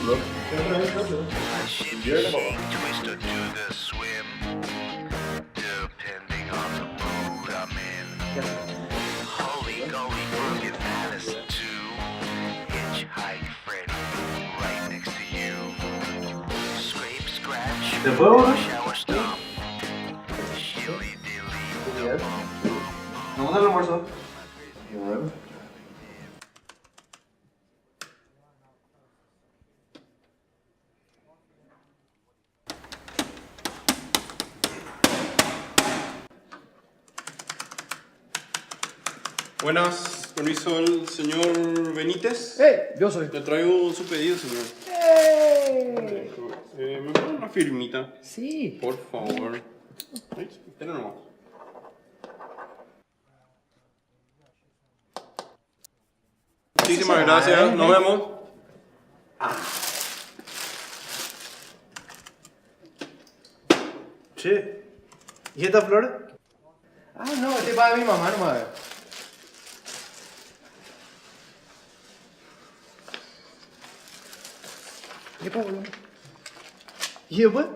¿Te puedo volver? ¿No van al almuerzo? Buenas, permiso el señor Benítez. Yo soy. Le traigo su pedido, señor. ¿Me pone una firmita? Sí. Por favor. Ay, espera nomás. Muchísimas gracias, nos vemos. Che, ¿y esta flor? Ah, no, este es para mi mamá nomás. ¿Qué pasa, boludo? ¿Y después?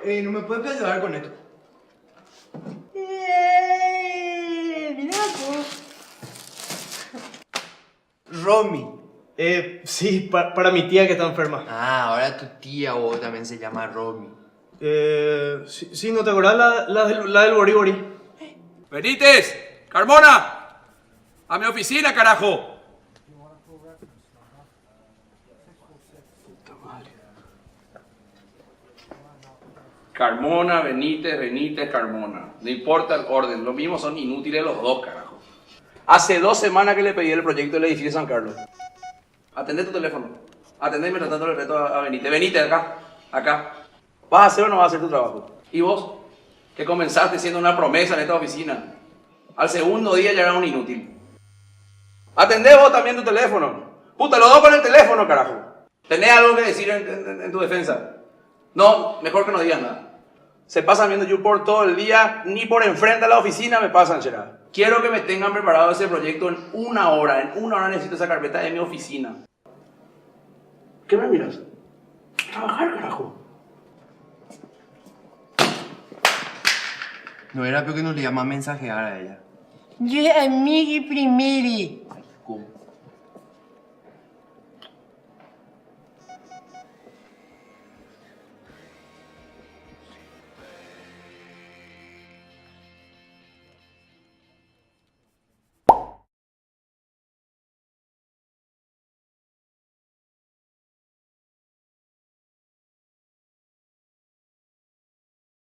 ¿No me puedes ayudar con esto? Mirá vos. Romy. Sí, para mi tía que está enferma. Ah, ahora tu tía o también se llama Romy. Sí, ¿no te acordás la del Bori Bori? Benítez, Carmona, a mi oficina, carajo. Carmona, Benítez, Carmona. No importa el orden, lo mismo son inútiles los dos, carajo. Hace 2 semanas que le pedí el proyecto del edificio San Carlos. Atendé tu teléfono. Atendé mientras tanto le reto a Benítez. Benítez, acá. ¿Vas a hacer o no vas a hacer tu trabajo? ¿Y vos? Que comenzaste siendo una promesa en esta oficina. Al segundo día ya era un inútil. Atendé vos también tu teléfono. Puta, los dos con el teléfono, carajo. ¿Tenés algo que decir en tu defensa? No, mejor que no digas nada. Se pasan viendo YouPorn todo el día, ni por enfrente a la oficina me pasan, Chera. Quiero que me tengan preparado ese proyecto en 1 hora. En 1 hora necesito esa carpeta de mi oficina. ¿Qué me miras? Trabajar, carajo. No era porque no le llama a mensajear a ella. Yo amigui primeri.